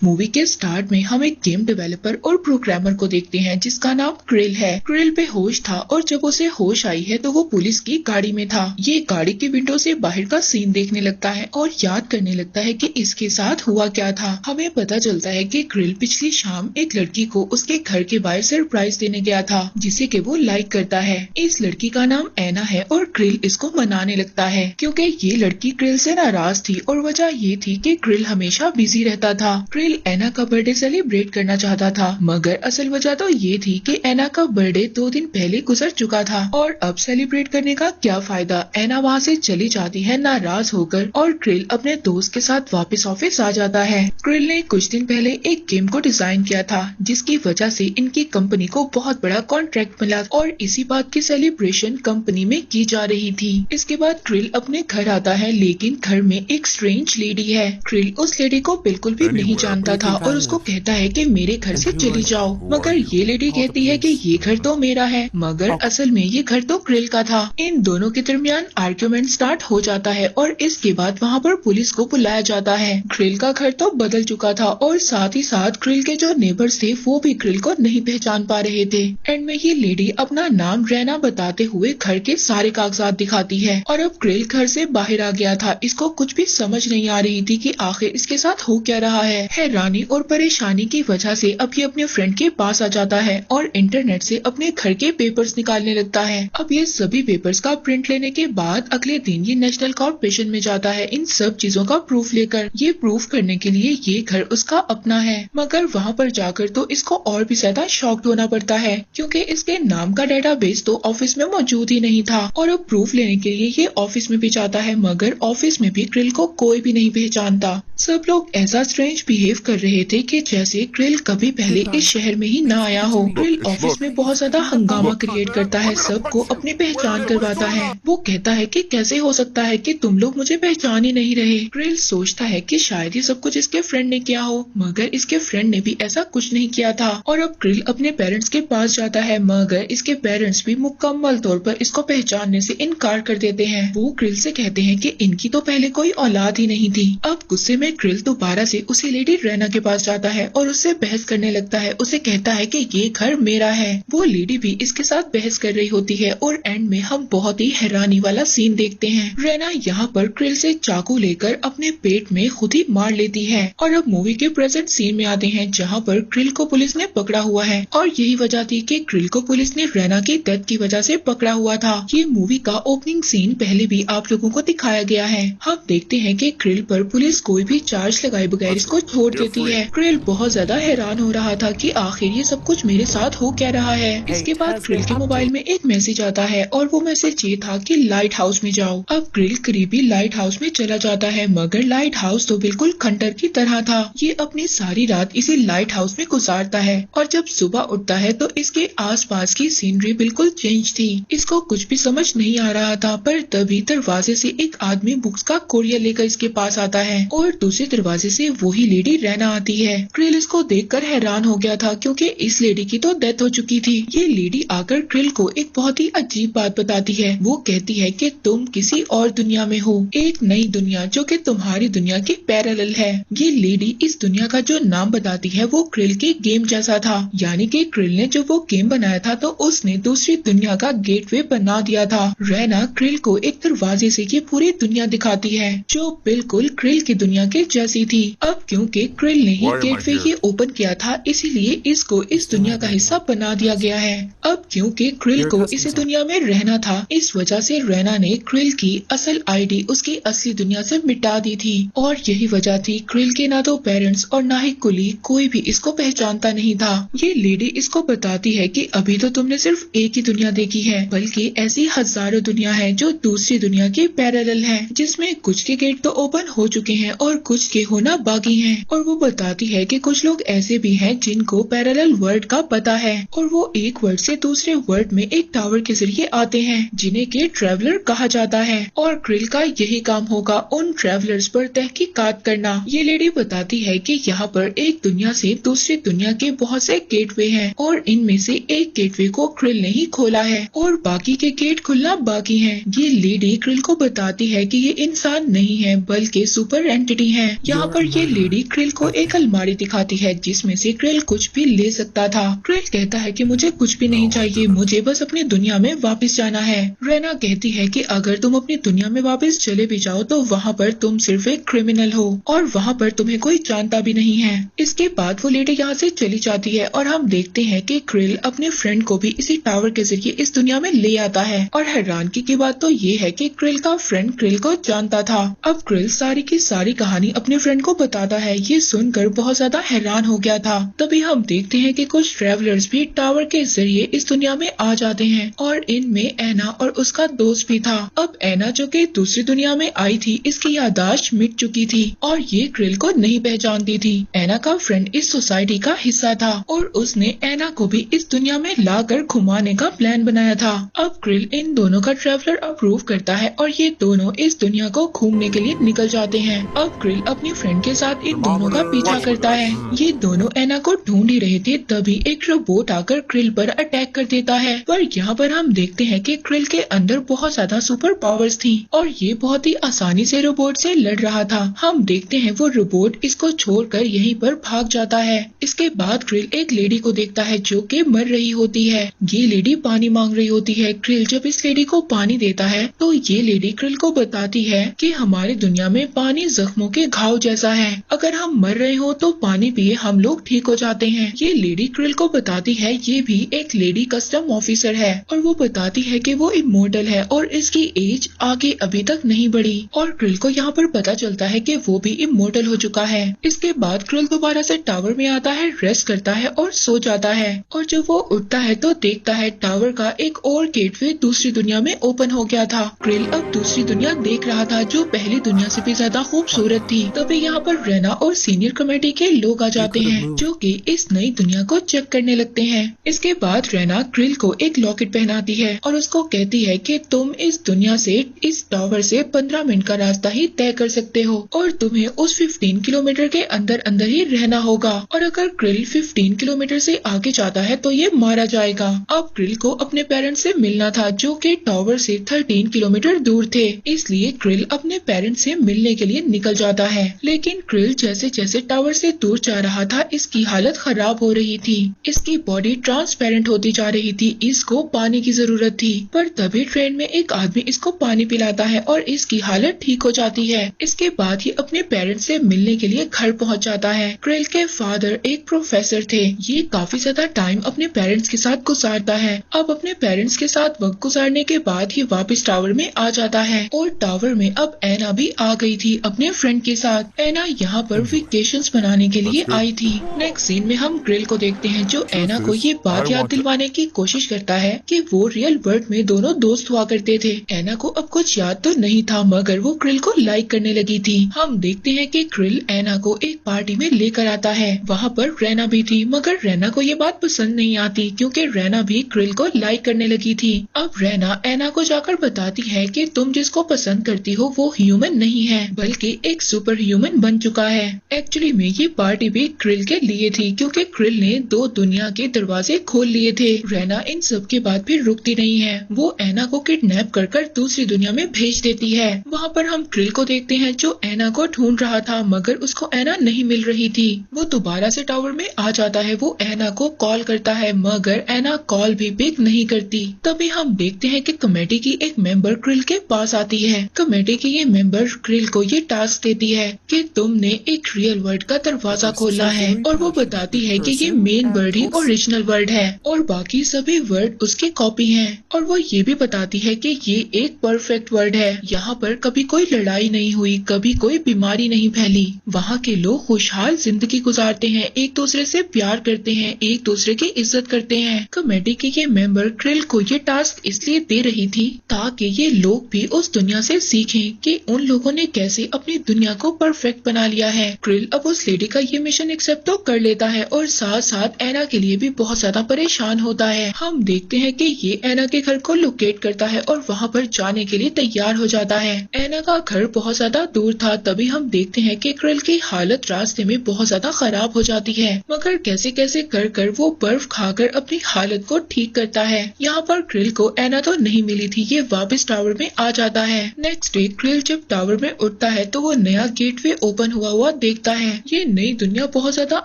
Movie के start में हम एक गेम डेवलपर और प्रोग्रामर को देखते हैं जिसका नाम क्रिल है। क्रिल बेहोश था और जब उसे होश आई है तो वो पुलिस की गाड़ी में था। ये गाड़ी की विंडो से बाहर का सीन देखने लगता है और याद करने लगता है कि इसके साथ हुआ क्या था। हमें पता चलता है कि क्रिल पिछली शाम एक लड़की को उसके घर के बाहर सरप्राइज देने गया था जिसे कि वो लाइक करता है। इस लड़की का नाम एना है और क्रिल इसको मनाने लगता है क्योंकि ये लड़की क्रिल से नाराज थी और वजह ये थी कि क्रिल हमेशा बिजी रहता था। क्रिल एना का बर्थडे सेलिब्रेट करना चाहता था मगर असल वजह तो ये थी कि एना का बर्थडे 2 दिन पहले गुजर चुका था और अब सेलिब्रेट करने का क्या फायदा। एना वहाँ से चली जाती है नाराज होकर और क्रिल अपने दोस्त के साथ वापस ऑफिस आ जाता है। क्रिल ने कुछ दिन पहले एक गेम को डिजाइन किया था जिसकी वजह से इनकी कंपनी को बहुत बड़ा कॉन्ट्रैक्ट मिला और इसी बात की सेलिब्रेशन कंपनी में की जा रही थी। इसके बाद क्रिल अपने घर आता है लेकिन घर में एक स्ट्रेंज लेडी है। क्रिल उस लेडी को बिल्कुल भी नहीं जानता था और उसको कहता है कि मेरे घर से चली जाओ, मगर ये लेडी कहती है कि ये घर तो मेरा है, मगर असल में ये घर तो क्रिल का था। इन दोनों के दरमियान आर्ग्यूमेंट स्टार्ट हो जाता है और इसके बाद वहाँ पर पुलिस को बुलाया जाता है। क्रिल का घर तो बदल चुका था और साथ ही साथ क्रिल के जो नेबर्स थे वो भी क्रिल को नहीं पहचान पा रहे थे। एंड में ये लेडी अपना नाम रैना बताते हुए घर के सारे कागजात दिखाती है और अब क्रिल घर से बाहर आ गया था। इसको कुछ भी समझ नहीं आ रही थी कि आखिर इसके साथ हो क्या रहा है। हैरानी और परेशानी की वजह से अब ये अपने फ्रेंड के पास आ जाता है और इंटरनेट से अपने घर के पेपर्स निकालने लगता है। अब ये सभी पेपर्स का प्रिंट लेने के बाद अगले दिन ये नेशनल कॉर्पोरेशन में जाता है इन सब चीजों का प्रूफ लेकर। ये प्रूफ करने के लिए ये घर उसका अपना है, मगर वहाँ पर जाकर तो इसको और भी ज्यादा शॉक्ड होना पड़ता है क्योंकि इसके नाम का डेटाबेस तो ऑफिस में मौजूद ही नहीं था। और अब प्रूफ लेने के लिए ये ऑफिस में भी जाता है मगर ऑफिस में भी क्रिल को कोई भी नहीं पहचानता। सब लोग ऐसा स्ट्रेंज बिहेव कर रहे थे कि जैसे क्रिल कभी पहले इस शहर में ही ना आया हो। क्रिल ऑफिस में बहुत ज्यादा हंगामा क्रिएट करता है, सबको अपनी पहचान करवाता है। वो कहता है कि कैसे हो सकता है कि तुम लोग मुझे पहचान ही नहीं रहे। क्रिल सोचता है कि शायद ये सब कुछ इसके फ्रेंड ने किया हो, मगर इसके फ्रेंड ने भी ऐसा कुछ नहीं किया था। और अब क्रिल अपने पेरेंट्स के पास जाता है मगर इसके पेरेंट्स भी मुकम्मल तौर पर इसको पहचानने से इनकार कर देते हैं। वो क्रिल से कहते हैं कि इनकी तो पहले कोई औलाद ही नहीं थी। अब गुस्से में क्रिल दोबारा से उसी लेडी रैना के पास जाता है और उससे बहस करने लगता है। उसे कहता है कि ये घर मेरा है। वो लेडी भी इसके साथ बहस कर रही होती है और एंड में हम बहुत ही हैरानी वाला सीन देखते हैं। रैना यहाँ पर क्रिल से चाकू लेकर अपने पेट में खुद ही मार लेती है। और अब मूवी के प्रेजेंट सीन में आते हैं जहाँ पर क्रिल को पुलिस ने पकड़ा हुआ है और यही वजह थी कि क्रिल को पुलिस ने रैना की डेथ की वजह से पकड़ा हुआ था। ये मूवी का ओपनिंग सीन पहले भी आप लोगों को दिखाया गया है। हम देखते हैं कि क्रिल पर पुलिस कोई भी चार्ज लगाए बगैर इसको छोड़ देती है। क्रिल बहुत ज्यादा हैरान हो रहा था कि आखिर ये सब कुछ मेरे साथ हो क्या रहा है। इसके बाद क्रिल के मोबाइल में एक मैसेज आता है और वो मैसेज ये था कि लाइट हाउस में जाओ। अब क्रिल करीबी लाइट हाउस में चला जाता है मगर लाइट हाउस तो बिल्कुल खंडर की तरह था। ये अपनी सारी रात इसी लाइट हाउस में गुजारता है और जब सुबह उठता है तो इसके आसपास की सीनरी बिल्कुल चेंज थी। इसको कुछ भी समझ नहीं आ रहा था पर तभी दरवाजे से एक आदमी बुक्स का कोरियर लेकर इसके पास आता है और दूसरे दरवाजे से वही लेडी रैना आती है। क्रिल इसको देखकर हैरान हो गया था क्योंकि इस लेडी की तो डेथ हो चुकी थी। ये लेडी आकर क्रिल को एक बहुत ही अजीब बात बताती है। वो कहती है कि तुम किसी और दुनिया में हो, एक नई दुनिया जो कि तुम्हारी दुनिया की पैरेलल है। ये लेडी इस दुनिया का जो नाम बताती है वो क्रिल के गेम जैसा था, यानी कि क्रिल ने जो वो गेम बनाया था तो उसने दूसरी दुनिया का गेटवे बना दिया था। रैना क्रिल को एक दरवाजे से ये पूरी दुनिया दिखाती है जो बिल्कुल क्रिल की दुनिया के जैसी थी। अब क्योंकि क्रिल ने ही गेटवे ये ओपन किया था इसीलिए इसको इस दुनिया का हिस्सा बना दिया गया है। अब क्योंकि क्रिल को इस दुनिया में रहना था इस वजह से रैना ने क्रिल की असल आईडी उसकी असली दुनिया से मिटा दी थी और यही वजह थी क्रिल के ना तो पेरेंट्स और ना ही कुली कोई भी इसको पहचानता नहीं था। ये लेडी इसको बताती है कि अभी तो तुमने सिर्फ एक ही दुनिया देखी है बल्कि ऐसी हजारों दुनिया है जो दूसरी दुनिया के पैरेलल है जिसमें कुछ के गेट तो ओपन हो चुके हैं और कुछ के होना बाकी हैं। और वो बताती है कि कुछ लोग ऐसे भी हैं जिनको पैरेलल वर्ल्ड का पता है और वो एक वर्ल्ड से दूसरे वर्ल्ड में एक टावर के जरिए आते हैं जिन्हें के ट्रेवलर कहा जाता है और क्रिल का यही काम होगा उन ट्रेवलर्स पर तहकीकात करना। ये लेडी बताती है कि यहाँ पर एक दुनिया से दूसरी दुनिया के बहुत से गेटवे हैं और इनमें से एक गेटवे को क्रिल ने ही खोला है और बाकी के गेट खुलना बाकी हैं। ये लेडी क्रिल को बताती है कि ये इंसान नहीं है बल्कि सुपर एंटिटी नहीं है। यहाँ पर ये लेडी क्रिल को एक अलमारी दिखाती है जिसमें से क्रिल कुछ भी ले सकता था। क्रिल कहता है कि मुझे कुछ भी नहीं चाहिए, मुझे बस अपनी दुनिया में वापस जाना है। रेना कहती है कि अगर तुम अपनी दुनिया में वापस चले भी जाओ तो वहाँ पर तुम सिर्फ एक क्रिमिनल हो और वहाँ पर तुम्हें कोई जानता भी नहीं है। इसके बाद वो लेडी यहाँ से चली जाती है और हम देखते हैं कि क्रिल अपने फ्रेंड को भी इसी टावर के जरिए इस दुनिया में ले आता है। और हैरानगी की बात तो ये है कि क्रिल का फ्रेंड क्रिल को जानता था। अब क्रिल सारी की सारी कहानी अपने फ्रेंड को बताता है। ये सुनकर बहुत ज्यादा हैरान हो गया था। तभी हम देखते हैं कि कुछ ट्रेवलर्स भी टावर के जरिए इस दुनिया में आ जाते हैं और इनमें एना और उसका दोस्त भी था। अब एना जो कि दूसरी दुनिया में आई थी, इसकी याददाश्त मिट चुकी थी और ये क्रिल को नहीं पहचानती थी। एना का फ्रेंड इस सोसाइटी का हिस्सा था और उसने एना को भी इस दुनिया में लाकर घुमाने का प्लान बनाया था। अब क्रिल इन दोनों का ट्रैवलर अप्रूव करता है और ये दोनों इस दुनिया को घूमने के लिए निकल जाते हैं। अब क्रिल अपनी फ्रेंड के साथ इन दोनों का पीछा करता है। ये दोनों एना को ढूंढ ही रहे थे, तभी एक रोबोट आकर क्रिल पर अटैक कर देता है। पर यहाँ पर हम देखते हैं कि क्रिल के अंदर बहुत ज्यादा सुपर पावर्स थी और ये बहुत ही आसानी से रोबोट से लड़ रहा था। हम देखते हैं वो रोबोट इसको छोड़कर यहीं पर भाग जाता है। इसके बाद क्रिल एक लेडी को देखता है जो कि मर रही होती है। ये लेडी पानी मांग रही होती है। क्रिल जब इस लेडी को पानी देता है तो ये लेडी क्रिल को बताती है कि हमारी दुनिया में पानी जख्मों के घाव जैसा है, अगर हम मर रहे हो तो पानी पिए हम लोग ठीक हो जाते हैं। ये लेडी क्रिल को बताती है ये भी एक लेडी कस्टम ऑफिसर है और वो बताती है कि वो इमोर्टल है और इसकी एज आगे अभी तक नहीं बढ़ी। और क्रिल को यहाँ पर पता चलता है कि वो भी इमोर्टल हो चुका है। इसके बाद क्रिल दोबारा से टावर में आता है, रेस्ट करता है और सो जाता है। और जब वो उठता है तो देखता है टावर का एक और गेटवे दूसरी दुनिया में ओपन हो गया था। क्रिल अब दूसरी दुनिया देख रहा था जो पहली दुनिया से भी ज्यादा खूबसूरत थी। तभी यहाँ पर रेना और सीनियर कमेटी के लोग आ जाते हैं जो कि इस नई दुनिया को चेक करने लगते हैं। इसके बाद रेना क्रिल को एक लॉकेट पहनाती है और उसको कहती है कि तुम इस दुनिया से इस टावर से 15 मिनट का रास्ता ही तय कर सकते हो और तुम्हें उस 15 किलोमीटर के अंदर अंदर ही रहना होगा और अगर क्रिल 15 किलोमीटर से आगे जाता है तो ये मारा जाएगा। अब क्रिल को अपने पेरेंट्स से मिलना था जो कि टावर से 13 किलोमीटर दूर थे, इसलिए क्रिल अपने पेरेंट्स से मिलने के लिए निकल जाता है। लेकिन क्रिल जैसे जैसे टावर से दूर जा रहा था इसकी हालत खराब हो रही थी। इसकी बॉडी ट्रांसपेरेंट होती जा रही थी। इसको पानी की जरूरत थी पर तभी ट्रेन में एक आदमी इसको पानी पिलाता है और इसकी हालत ठीक हो जाती है। इसके बाद ये अपने पेरेंट्स से मिलने के लिए घर पहुंच जाता है। क्रिल के फादर एक प्रोफेसर थे। ये काफी ज्यादा टाइम अपने पेरेंट्स के साथ गुजारता है। अब अपने पेरेंट्स के साथ वक्त गुजारने के बाद ही वापस टावर में आ जाता है और टावर में अब एना भी आ गई थी अपने फ्रेंड के साथ। एना यहाँ पर वेकेशंस मनाने के लिए आई थी। नेक्स्ट सीन में हम क्रिल को देखते हैं जो एना को ये बात याद दिलवाने की कोशिश करता है कि वो रियल वर्ल्ड में दोनों दोस्त हुआ करते थे। एना को अब कुछ याद तो नहीं था मगर वो क्रिल को लाइक करने लगी थी। हम देखते हैं कि क्रिल एना को एक पार्टी में लेकर आता है। वहाँ पर रेना भी थी मगर रेना को ये बात पसंद नहीं आती क्योंकि रेना भी क्रिल को लाइक करने लगी थी। अब रेना एना को जाकर बताती है कि तुम जिसको पसंद करती हो वो ह्यूमन नहीं है बल्कि एक सुपर ह्यूमन बन चुका है। एक्चुअली में ये पार्टी भी क्रिल के लिए थी क्योंकि क्रिल ने 2 दुनिया के दरवाजे खोल लिए थे। रेना इन सब के बाद भी रुकती नहीं है। वो एना को किडनैप कर दूसरी दुनिया में भेज देती है। वहाँ पर हम क्रिल को देखते हैं जो एना को ढूंढ रहा था मगर उसको एना नहीं मिल रही थी। वो दोबारा से टावर में आ जाता है। वो एना को कॉल करता है मगर एना कॉल भी पिक नहीं करती। तभी हम देखते हैं कि कमेटी की एक मेंबर क्रिल के पास आती है। कमेटी की ये मेंबर क्रिल को ये टास्क देती है कि तुमने एक रियल वर्ल्ड का दरवाजा खोला है और वो बताती है कि ये मेन वर्ल्ड ही ओरिजिनल वर्ल्ड है और बाकी सभी वर्ल्ड उसके कॉपी हैं। और वो ये भी बताती है कि ये एक परफेक्ट वर्ल्ड है। यहाँ पर कभी कोई लड़ाई नहीं हुई, कभी कोई बीमारी नहीं फैली। वहाँ के लोग खुशहाल जिंदगी गुजारते हैं, एक दूसरे से प्यार करते हैं, एक दूसरे की इज्जत करते हैं। कमेटी के ये मेंबर क्रिल को ये टास्क इसलिए दे रही थी ताकि ये लोग भी उस दुनिया से सीखें कि उन लोगों ने कैसे अपनी दुनिया को परफेक्ट बना लिया है। क्रिल अब उस लेडी का ये मिशन एक्सेप्ट तो कर लेता है और साथ साथ एना के लिए भी बहुत ज्यादा परेशान होता है। हम देखते हैं कि ये एना के घर को लोकेट करता है और वहाँ पर जाने के लिए तैयार हो जाता है। एना का घर बहुत ज्यादा दूर था। तभी हम देखते हैं कि क्रिल की हालत रास्ते में बहुत ज्यादा खराब हो जाती है मगर कैसे कैसे कर वो बर्फ खाकर अपनी हालत को ठीक करता है। यहाँ पर क्रिल को एना तो नहीं मिली थी। ये वापस टावर में आ जाता है। नेक्स्ट डे क्रिल जब टावर में उठता है तो वो नया नया गेटवे ओपन हुआ देखता है। ये नई दुनिया बहुत ज्यादा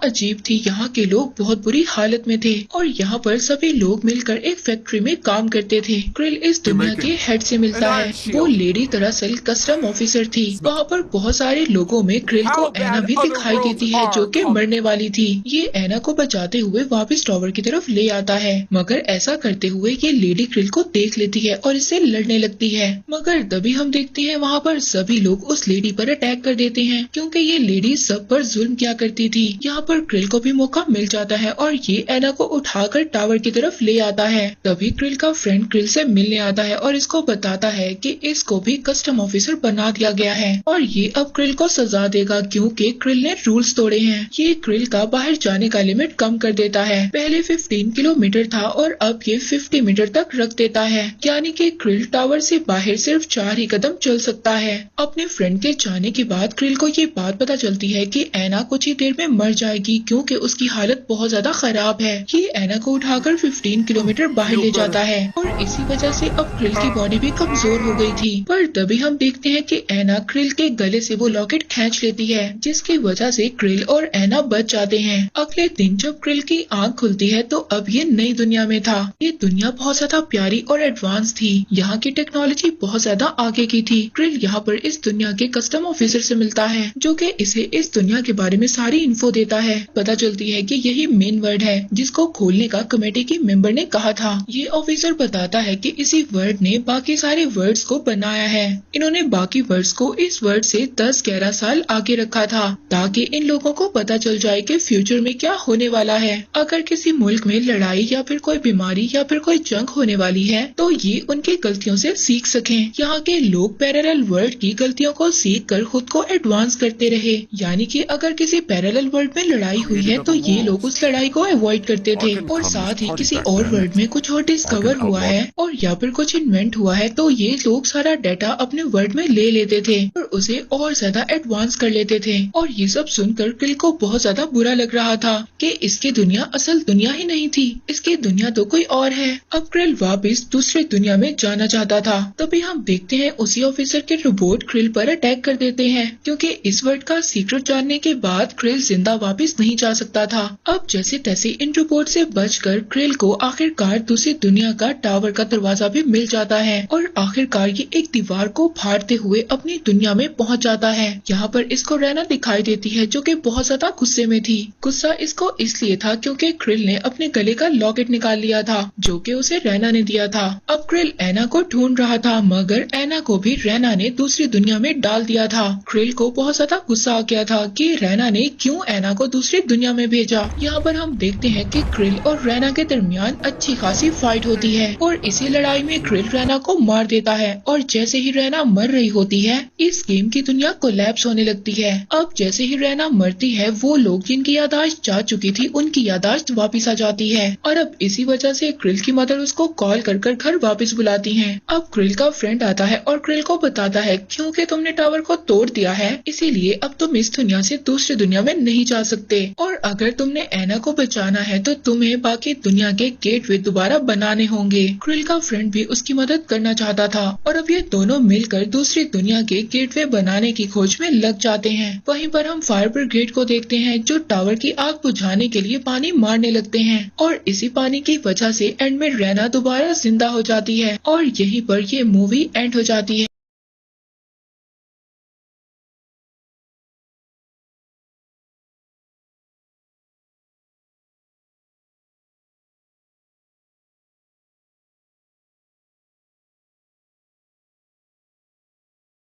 अजीब थी। यहाँ के लोग बहुत बुरी हालत में थे और यहाँ पर सभी लोग मिलकर एक फैक्ट्री में काम करते थे। क्रिल इस दुनिया के हेड से मिलता है। वो लेडी दरअसल कस्टम ऑफिसर थी। वहाँ पर बहुत सारे लोगों में क्रिल को एना भी दिखाई देती है जो कि मरने वाली थी। ये एना को बचाते हुए वापस टावर की तरफ ले आता है, मगर ऐसा करते हुए ये लेडी क्रिल को देख लेती है और इससे लड़ने लगती है। मगर तभी हम देखते हैं वहाँ पर सभी लोग उस लेडी पर अटैक कर देते हैं, क्योंकि ये लेडी सब पर जुल्म किया करती थी। यहाँ पर क्रिल को भी मौका मिल जाता है और ये एना को उठाकर टावर की तरफ ले आता है। तभी क्रिल का फ्रेंड क्रिल से मिलने आता है और इसको बताता है कि इसको भी कस्टम ऑफिसर बना दिया गया है और ये अब क्रिल को सजा देगा क्योंकि क्रिल ने रूल्स तोड़े हैं। ये क्रिल का बाहर जाने का लिमिट कम कर देता है। पहले 15 किलोमीटर था और अब ये 50 मीटर तक रख देता है, यानी कि क्रिल टावर से बाहर सिर्फ 4 ही कदम चल सकता है। अपने फ्रेंड के जाने के बाद क्रिल को ये बात पता चलती है कि एना कुछ ही देर में मर जाएगी क्योंकि उसकी हालत बहुत ज्यादा खराब है। ये एना को उठाकर 15 किलोमीटर बाहर ले जाता है और इसी वजह से अब क्रिल की बॉडी भी कमजोर हो गई थी। पर तभी हम देखते हैं कि एना क्रिल के गले से वो लॉकेट खींच लेती है, जिसकी वजह से क्रिल और एना बच जाते हैं। अगले दिन जब क्रिल की आंख खुलती है तो अब ये नई दुनिया में था। ये दुनिया बहुत ज्यादा प्यारी और एडवांस थी। यहाँ की टेक्नोलॉजी बहुत ज्यादा आगे की थी। क्रिल यहाँ पर इस दुनिया के कस्टम ऑफिसर से मिलता है जो कि इसे इस दुनिया के बारे में सारी इन्फो देता है। पता चलती है कि यही मेन वर्ड है जिसको खोलने का कमेटी की मेंबर ने कहा था। ये ऑफिसर बताता है कि इसी वर्ड ने बाकी सारे वर्ड्स को बनाया है। इन्होंने बाकी वर्ड्स को इस वर्ड से 10-11 साल आगे रखा था ताकि इन लोगों को पता चल जाए कि फ्यूचर में क्या होने वाला है। अगर किसी मुल्क में लड़ाई या फिर कोई बीमारी या फिर कोई जंग होने वाली है तो ये उनकी गलतियों से सीख सकें। यहाँ के लोग पैरेलल वर्ल्ड की गलतियों को सीख कर खुद को एडवांस करते रहे, यानी कि अगर किसी पैरेलल वर्ल्ड में लड़ाई हुई है तो ये लोग उस लड़ाई को अवॉइड करते थे और साथ ही किसी और वर्ल्ड में कुछ और डिस्कवर हुआ है और या फिर कुछ इन्वेंट हुआ है तो ये लोग सारा डाटा अपने वर्ल्ड में ले लेते थे और उसे और ज्यादा एडवांस कर लेते थे। और ये सब सुनकर क्रिल को बहुत ज्यादा बुरा लग रहा था कि इसकी दुनिया असल दुनिया ही नहीं थी, इसकी दुनिया तो कोई और है। अब क्रिल वापस दूसरी दुनिया में जाना चाहता था। तभी हम देखते हैं उसी ऑफिसर के रोबोट क्रिल पर अटैक कर देते हैं, क्योंकि इस वर्ड का सीक्रेट जानने के बाद क्रिल जिंदा वापस नहीं जा सकता था। अब जैसे तैसे इन रोबोट से बचकर क्रिल को आखिरकार दूसरी दुनिया का टावर का दरवाजा भी मिल जाता है और आखिरकार ये एक दीवार को फाड़ते हुए अपनी दुनिया में पहुंच जाता है। यहाँ पर इसको रैना दिखाई देती है जो कि बहुत ज्यादा गुस्से में थी। गुस्सा इसको इसलिए था क्योंकि क्रिल ने अपने गले का लॉकेट निकाल लिया था जो कि उसे रैना ने दिया था। अब क्रिल एना को ढूंढ रहा था मगर एना को भी रैना ने दूसरी दुनिया में डाल दिया था। क्रिल को बहुत ज्यादा गुस्सा आ गया था कि रैना ने क्यों एना को दूसरी दुनिया में भेजा। यहाँ पर हम देखते हैं कि क्रिल और रैना के दरमियान अच्छी खासी फाइट होती है और इसी लड़ाई में क्रिल रैना को मार देता है और जैसे ही रैना मर रही होती है इस गेम की दुनिया कोलैप्स होने लगती है। अब जैसे ही रैना मरती है वो लोग जिनकी यादाश्त जा चुकी थी उनकी यादाश्त वापस आ जाती है और अब इसी वजह से क्रिल की मदर उसको कॉल कर कर घर वापस बुलाती हैं। अब क्रिल का फ्रेंड आता है और क्रिल को बताता है क्योंकि तुमने टावर को तोड़ दिया है इसीलिए अब तुम इस दुनिया से दूसरी दुनिया में नहीं जा सकते और अगर तुमने एना को बचाना है तो तुम्हें बाकी दुनिया के गेटवे दोबारा बनाने होंगे। क्रिल का फ्रेंड भी उसकी मदद करना चाहता था और अब ये दोनों मिलकर दूसरी दुनिया के गेटवे बनाने की खोज में लग जाते हैं। वहीं पर हम फायर ब्रिगेड को देखते हैं जो टावर की आग बुझाने के लिए पानी मारने लगते हैं और इसी पानी की वजह से एंड में रैना दोबारा जिंदा हो जाती है और यहीं पर ये मूवी एंड हो जाती है।